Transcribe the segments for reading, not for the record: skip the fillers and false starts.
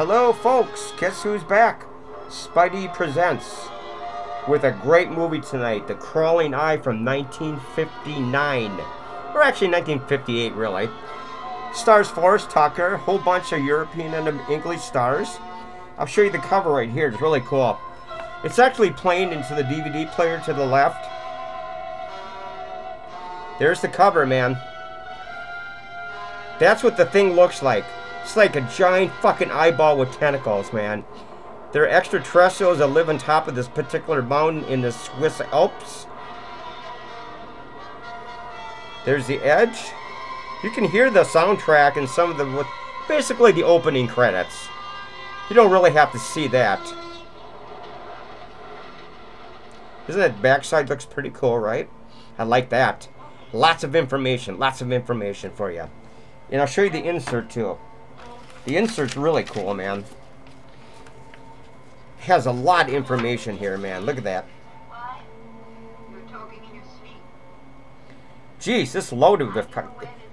Hello folks, guess who's back? Spidey Presents with a great movie tonight, The Crawling Eye from 1959. Or actually 1958 really. Stars Forrest, Tucker, a whole bunch of European and English stars. I'll show you the cover right here, it's really cool. It's actually playing into the DVD player to the left. There's the cover, man. That's what the thing looks like. It's like a giant fucking eyeball with tentacles, man. They're extraterrestrials that live on top of this particular mountain in the Swiss Alps. There's the edge. You can hear the soundtrack and some of the, basically the opening credits. You don't really have to see that. Isn't that backside looks pretty cool, right? I like that. Lots of information for you. And I'll show you the insert too. The insert's really cool, man. Has a lot of information here, man. Look at that. Jeez, this loaded with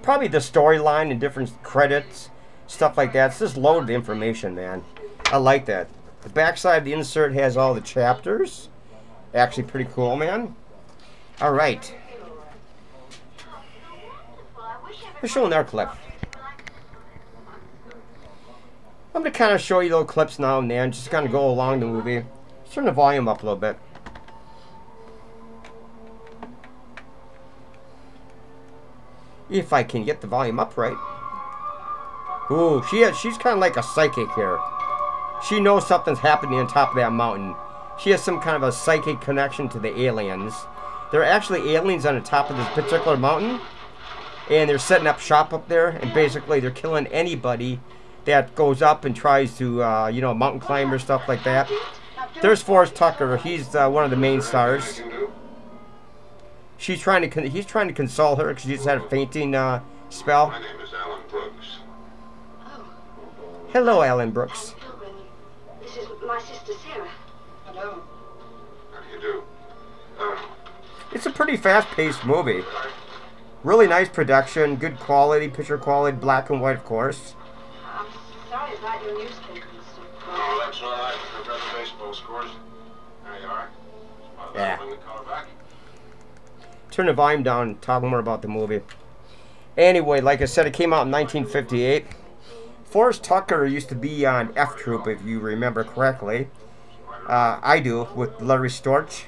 probably the storyline and different credits, stuff like that. It's just loaded information, man. I like that. The backside of the insert has all the chapters. Actually pretty cool, man. Alright. Let's show another clip. I'm going to kind of show you little clips now and then, just kind of go along the movie. Let's turn the volume up a little bit. If I can get the volume up right. Ooh, she's kind of like a psychic here. She knows something's happening on top of that mountain. She has some kind of a psychic connection to the aliens. There are actually aliens on the top of this particular mountain. And they're setting up shop up there. And basically they're killing anybody that goes up and tries to, you know, mountain climber, stuff like that. There's Forrest Tucker. He's one of the main stars. He's trying to console her because she's had a fainting spell. My name is Alan Brooks. Oh. Hello, Alan Brooks. This is my sister Sarah. Hello. How do you do? It's a pretty fast-paced movie. Really nice production, good quality, picture quality, black and white, of course. I'm sorry about your newspaper, Mr. Oh, that's all right. I've read the baseball scores. There you are. Yeah. Bring the color back. Turn the volume down, talk more about the movie. Anyway, like I said, it came out in 1958. Forrest Tucker used to be on F Troop, if you remember correctly. I do, with Larry Storch.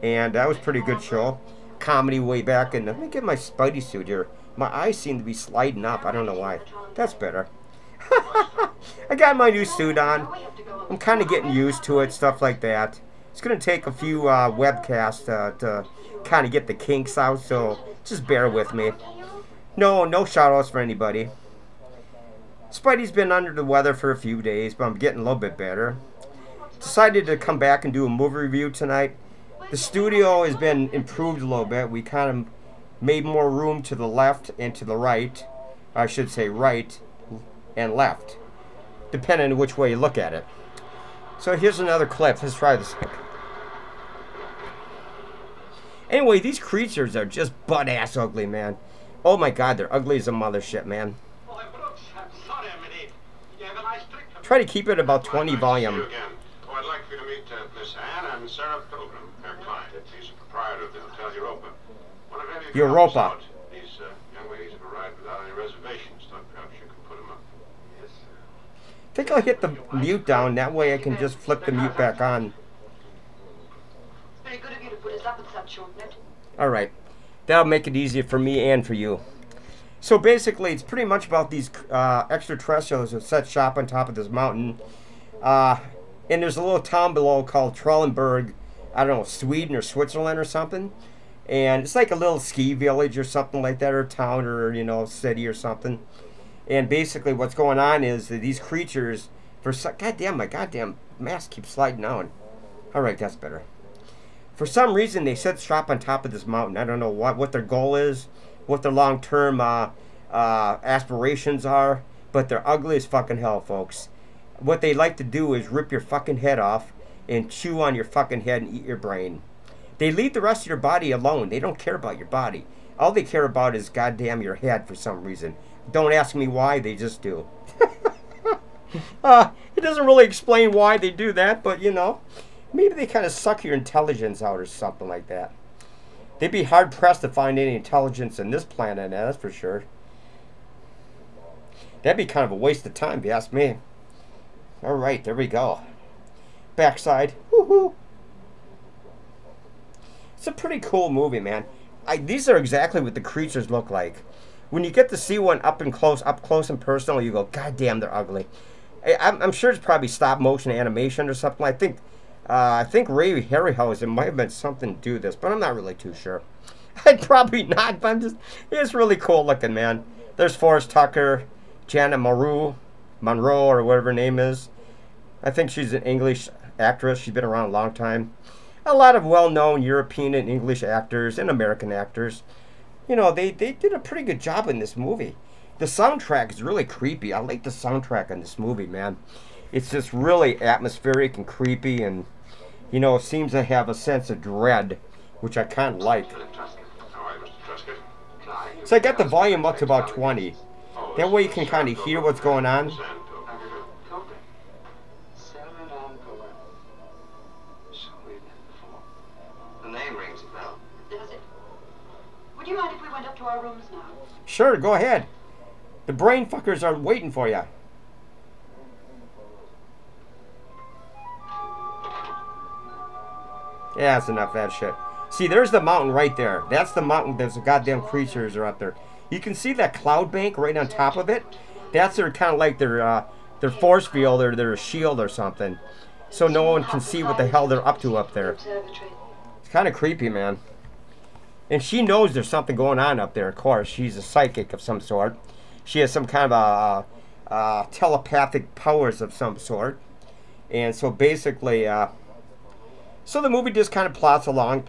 And that was a pretty good show. Comedy way back. And let me get my Spidey suit here. My eyes seem to be sliding up. I don't know why. That's better. I got my new suit on. I'm kind of getting used to it, stuff like that. It's going to take a few webcasts to kind of get the kinks out, so just bear with me. No shout-outs for anybody. Spidey's been under the weather for a few days, but I'm getting a little bit better. Decided to come back and do a movie review tonight. The studio has been improved a little bit. We kind of made more room to the left and to the right. I should say right and left, depending on which way you look at it. So here's another clip. Let's try this. Anyway, these creatures are just butt-ass ugly, man. Oh my god, they're ugly as a mothership, man. Try to keep it about 20 volume. Oh, I'd like for you to meet Miss Anne and Sarah Pilgrim, their client. She's the proprietor of the Hotel Europa. One of any Europa. These young ladies have arrived without any reservations. Thought perhaps you could put them up. Yes, sir. I think I'll hit the mute down. That way I can just flip the mute back on. Very good of you to put us up at such short notice. Alright. That'll make it easier for me and for you. So basically, it's pretty much about these extraterrestrials that set shop on top of this mountain. And there's a little town below called Trelleborg, I don't know, Sweden or Switzerland or something. And it's like a little ski village or something like that, or town, or, you know, city or something. And basically what's going on is that these creatures, goddamn, my goddamn mask keeps sliding down. Alright, that's better. For some reason, they set shop on top of this mountain. I don't know what their goal is, what their long-term aspirations are, but they're ugly as fucking hell, folks. What they like to do is rip your fucking head off and chew on your fucking head and eat your brain. They leave the rest of your body alone. They don't care about your body. All they care about is goddamn your head for some reason. Don't ask me why, they just do. It doesn't really explain why they do that, but you know, maybe they kind of suck your intelligence out or something like that. They'd be hard pressed to find any intelligence in this planet, that's for sure. That'd be kind of a waste of time, if you ask me. Alright, there we go. Backside. Woohoo! It's a pretty cool movie, man. These are exactly what the creatures look like. When you get to see one up close and personal, you go, God damn, they're ugly. I'm sure it's probably stop motion animation or something. I think Ray Harryhausen might have been something to do with this, but I'm not really too sure. I'd probably not, but it's really cool looking, man. There's Forrest Tucker, Janet Monro, or whatever her name is. I think she's an English actress. She's been around a long time. A lot of well-known European and English actors and American actors. You know, they did a pretty good job in this movie. The soundtrack is really creepy. I like the soundtrack in this movie, man. It's just really atmospheric and creepy, and, you know, it seems to have a sense of dread, which I kind of like. So I got the volume up to about 20. That way you can kind of hear what's going on. The name rings a bell. Does it? Would you mind if we went up to our rooms now? Sure, go ahead. The brain fuckers are waiting for you. Yeah, that's enough of that shit. See, there's the mountain right there. That's the mountain. There's the goddamn creatures are up there. You can see that cloud bank right on top of it. That's their kind of like their force field or their shield or something. So no one can see what the hell they're up to up there. It's kind of creepy, man. And she knows there's something going on up there, of course. She's a psychic of some sort. She has some kind of telepathic powers of some sort. And so basically, so the movie just kind of plots along.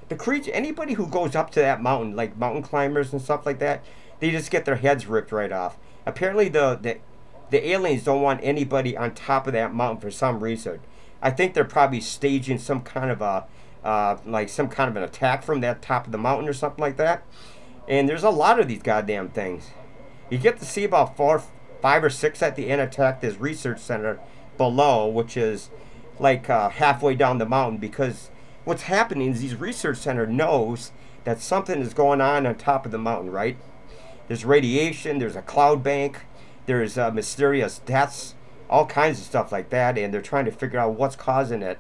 The creature, anybody who goes up to that mountain, like mountain climbers and stuff like that, they just get their heads ripped right off. Apparently the aliens don't want anybody on top of that mountain for some reason. I think they're probably staging some kind of an attack from that top of the mountain or something like that. And there's a lot of these goddamn things. You get to see about 4, 5, or 6 at the end attack this research center below, which is like halfway down the mountain, because what's happening is these research center knows that something is going on top of the mountain, right? There's radiation, there's a cloud bank, there's mysterious deaths, all kinds of stuff like that, and they're trying to figure out what's causing it.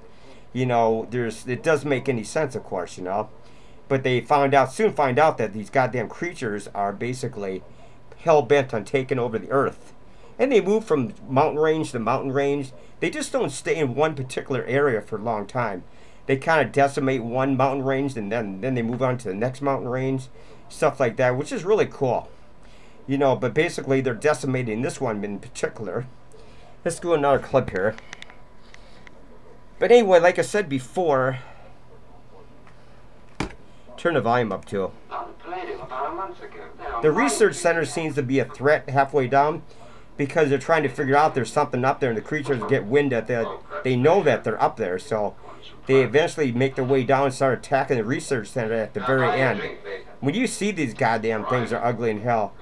You know, it doesn't make any sense, of course, you know. But they soon find out that these goddamn creatures are basically hell-bent on taking over the earth. And they move from mountain range to mountain range. They just don't stay in one particular area for a long time. They kind of decimate one mountain range, and then they move on to the next mountain range. Stuff like that, which is really cool. You know, but basically they're decimating this one in particular. Let's do another clip here. But anyway, like I said before, turn the volume up too. The research center seems to be a threat halfway down, because they're trying to figure out there's something up there, and the creatures get wind that they know that they're up there, so they eventually make their way down and start attacking the research center at the very end. When you see these goddamn things are ugly in hell.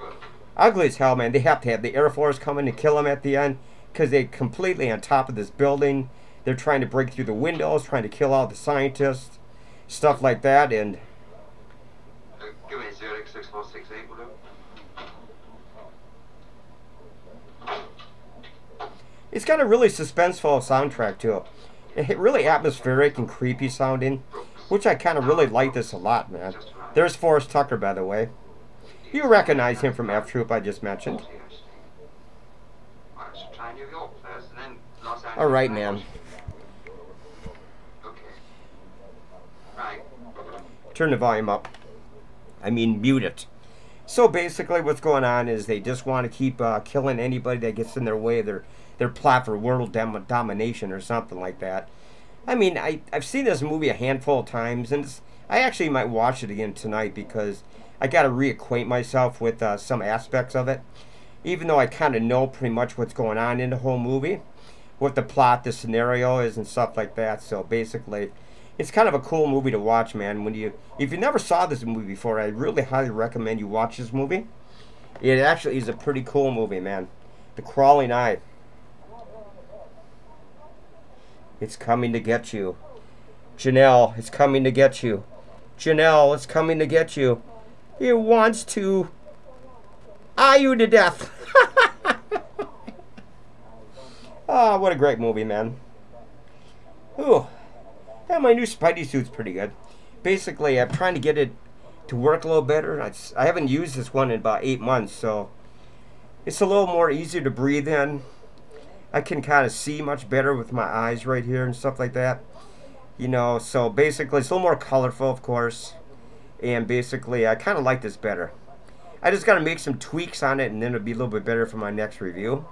Ugly as hell, man. They have to have the Air Force come in and kill them at the end, because they're completely on top of this building. They're trying to break through the windows, trying to kill all the scientists, stuff like that, and... Give me 06468, will you? It's got a really suspenseful soundtrack to it. It's really atmospheric and creepy sounding, which I kind of really like this a lot, man. There's Forrest Tucker, by the way. You recognize him from F Troop I just mentioned. Alright, man. Turn the volume up. I mean, mute it. So basically what's going on is they just want to keep killing anybody that gets in their way of their plot for world domination or something like that. I mean, I've seen this movie a handful of times, and I actually might watch it again tonight, because I got to reacquaint myself with some aspects of it. Even though I kind of know pretty much what's going on in the whole movie, what the plot, the scenario is, and stuff like that. So basically, it's kind of a cool movie to watch, man. If you never saw this movie before, I really highly recommend you watch this movie. It actually is a pretty cool movie, man. The Crawling Eye. It's coming to get you. Janelle, it's coming to get you. Janelle, it's coming to get you. It wants to eye you to death. Oh, what a great movie, man. Ooh. Yeah, my new Spidey suit's pretty good. Basically, I'm trying to get it to work a little better. I haven't used this one in about 8 months, so it's a little more easier to breathe in. I can kind of see much better with my eyes right here and stuff like that. You know, so basically it's a little more colorful, of course. And basically, I kind of like this better. I just got to make some tweaks on it, and then it'll be a little bit better for my next review.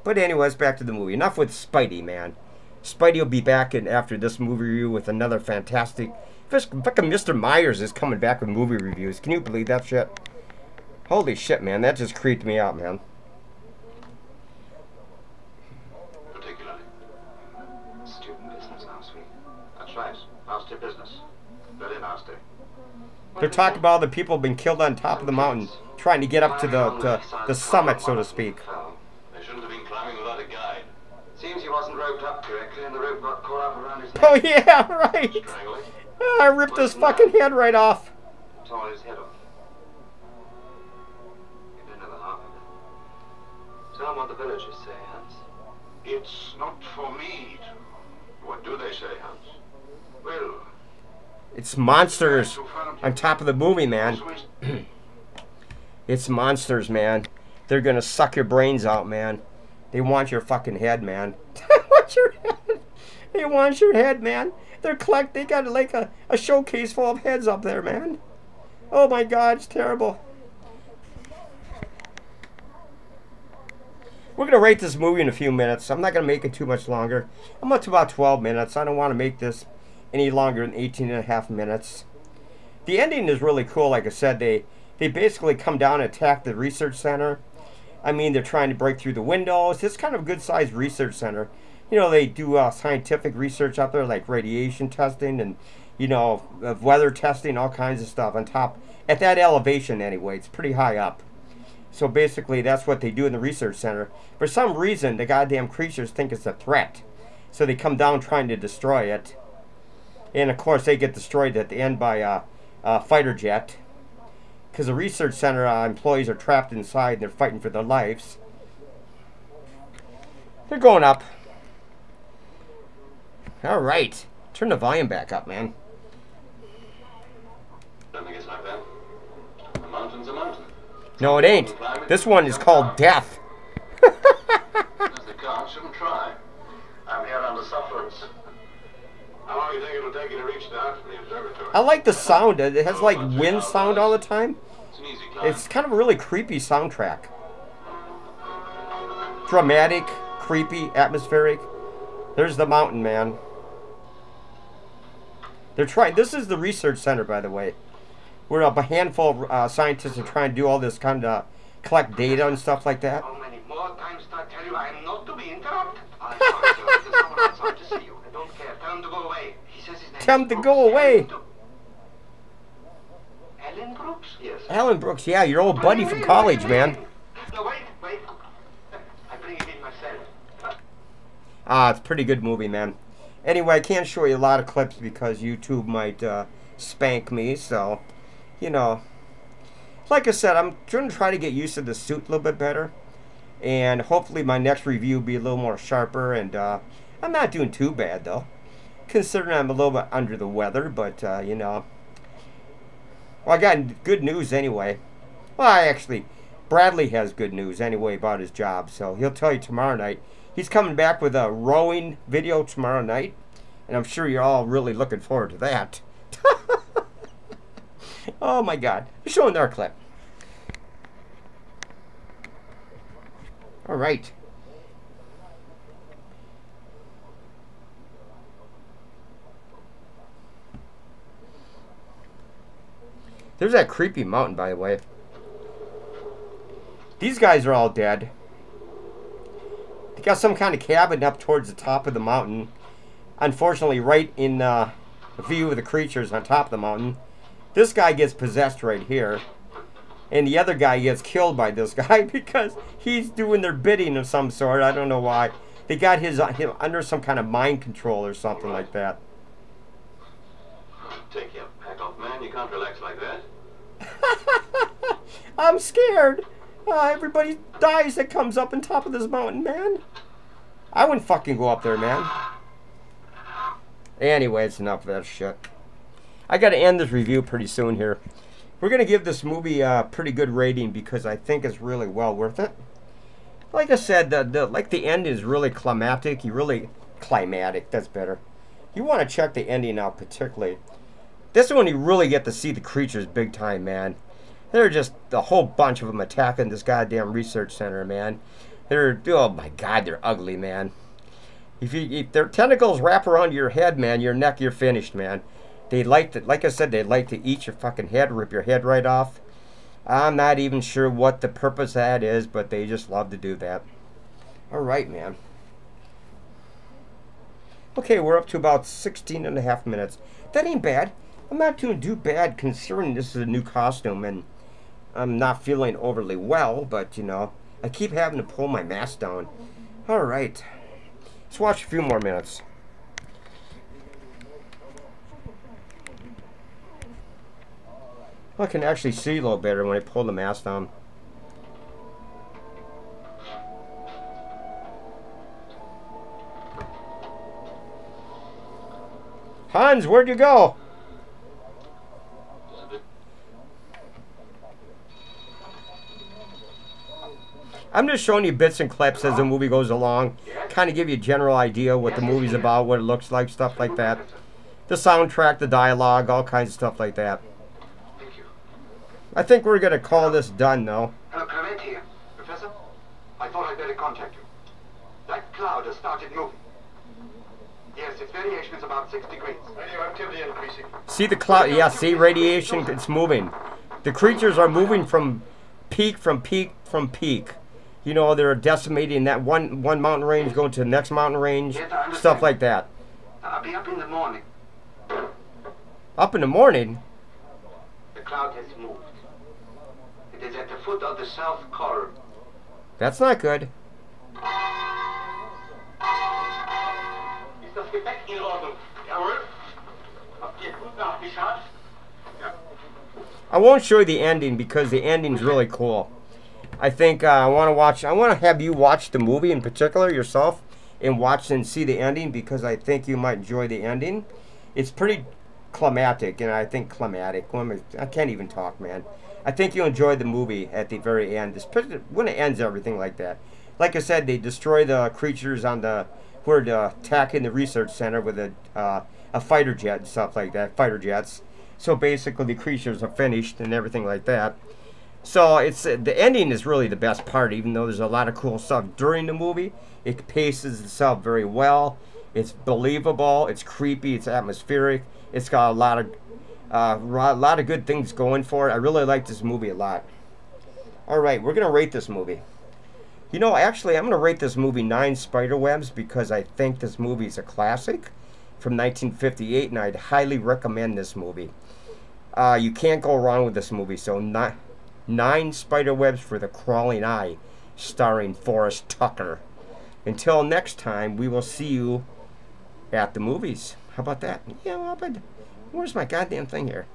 But anyways, back to the movie. Enough with Spidey, man. Spidey will be back in after this movie review with another fantastic... Fucking Mr. Myers is coming back with movie reviews. Can you believe that shit? Holy shit, man. That just creeped me out, man. Particularly. Student business last week. That's right. Nasty business. Very nasty. They're talking about all the people being killed on top of the mountain, trying to get up to the summit, so to speak. They shouldn't have been climbing without a guide. Seems he wasn't roped up correctly, and the rope got caught up around his neck. Oh yeah, right. Strangling. I ripped his fucking head right off. Tore his head off. You don't know the half of it. Tell him what the villagers say, Hans. It's not for me to... What do they say, Hans? Well... It's monsters on top of the movie, man. It's monsters, man. They're gonna suck your brains out, man. They want your fucking head, man. They want your head. They want your head, man. They got like a showcase full of heads up there, man. Oh my god, it's terrible. We're gonna rate this movie in a few minutes. I'm not gonna make it too much longer. I'm up to about 12 minutes. I don't want to make this any longer than 18.5 minutes. The ending is really cool. Like I said, they basically come down and attack the research center. I mean, they're trying to break through the windows. It's kind of a good-sized research center. You know, they do scientific research out there, like radiation testing and, you know, weather testing, all kinds of stuff on top. At that elevation, anyway, it's pretty high up. So basically, that's what they do in the research center. For some reason, the goddamn creatures think it's a threat. So they come down trying to destroy it. And, of course, they get destroyed at the end by a fighter jet. Because the research center employees are trapped inside and they're fighting for their lives. They're going up. Alright. Turn the volume back up, man. Don't think it's like that. A mountain's a mountain. No, it ain't. This one is called Death. As they can't, shouldn't try. I'm here under sufferance. How long do you think it'll take you to reach down from the observatory? I like the sound. It has like wind sound all the time. It's an easy climb. It's kind of a really creepy soundtrack. Dramatic, creepy, atmospheric. There's the mountain, man. They're trying. This is the research center, by the way, where a handful of scientists are trying to do all this kind of collect data and stuff like that. How many more times do I tell you I am not to be interrupted? I'm sorry, sir. There's someone outside to see you. I don't care. Tell him to go away. He says his name. Tell him to go away. Alan Brooks? Yes. Alan Brooks, yeah, your old buddy from college, man. No, wait. I bring him in myself. It's a pretty good movie, man. Anyway, I can't show you a lot of clips because YouTube might spank me, so, you know. Like I said, I'm going to try to get used to the suit a little bit better. And hopefully my next review will be a little more sharper. And I'm not doing too bad, though. Considering I'm a little bit under the weather, but, you know. Well, I got good news anyway. Well, Bradley has good news anyway about his job, so he'll tell you tomorrow night. He's coming back with a rowing video tomorrow night, and I'm sure you're all really looking forward to that. Oh my God. Let's show another clip. All right. There's that creepy mountain, by the way. These guys are all dead. They got some kind of cabin up towards the top of the mountain. Unfortunately, right in the view of the creatures on top of the mountain. This guy gets possessed right here. And the other guy gets killed by this guy because he's doing their bidding of some sort. I don't know why. they got him under some kind of mind control or something like that. Take your pack off, man. You can't relax like that. I'm scared. Everybody dies that comes up on top of this mountain, man. I wouldn't fucking go up there, man. Anyway, it's enough of that shit. I got to end this review pretty soon here. We're going to give this movie a pretty good rating because I think it's really well worth it. Like I said, the end is really climactic. Climatic, that's better. You want to check the ending out particularly. This is when you really get to see the creatures big time, man. They're just a whole bunch of them attacking this goddamn research center, man. Oh my God, they're ugly, man. If their tentacles wrap around your head, man, your neck, you're finished, man. They like I said, they like to eat your fucking head, rip your head right off. I'm not even sure what the purpose of that is, but they just love to do that. All right, man. Okay, we're up to about 16 and a half minutes. That ain't bad. I'm not doing too bad considering this is a new costume and I'm not feeling overly well, but you know, I keep having to pull my mask down. All right, let's watch a few more minutes. I can actually see a little better when I pull the mask down. Hans, where'd you go? I'm just showing you bits and clips as the movie goes along. Kind of give you a general idea what the movie's about, what it looks like, stuff like that. The soundtrack, the dialogue, all kinds of stuff like that. I think we're going to call this done, though. Hello, Clement here. Professor, I thought I'd better contact you. That cloud has started moving. Yes, its variation is about 6 degrees. Radioactivity increasing. See the cloud? Yeah, see radiation? It's moving. The creatures are moving from peak. You know, they're decimating that one mountain range, going to the next mountain range, stuff like that. I'll be up in the morning. Up in the morning? The cloud has moved. It is at the foot of the South Column. That's not good. Ist das Gepäck in Ordnung? Jawohl. Habt ihr gut nachgeschaut? Ja. I won't show you the ending because the ending's really cool. I think I want to have you watch the movie in particular yourself and watch and see the ending because I think you might enjoy the ending. It's pretty climatic, and I think climatic. I can't even talk, man. I think you'll enjoy the movie at the very end, especially when it ends, everything like that. Like I said, they destroy the creatures on who are attacking the research center with a fighter jet and stuff like that, fighter jets. So basically, the creatures are finished and everything like that. So it's the ending is really the best part, even though there's a lot of cool stuff during the movie. It paces itself very well. It's believable. It's creepy. It's atmospheric. It's got a lot of good things going for it. I really like this movie a lot. All right, we're gonna rate this movie. You know, actually, I'm gonna rate this movie 9 Spiderwebs because I think this movie is a classic from 1958, and I'd highly recommend this movie. You can't go wrong with this movie. So 9 Spiderwebs for the Crawling Eye, starring Forrest Tucker. Until next time, we will see you at the movies. How about that? Yeah, where's my goddamn thing here?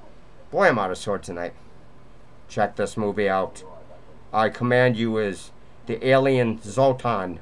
Boy, I'm out of sorts tonight. Check this movie out. I command you as the alien Zoltan.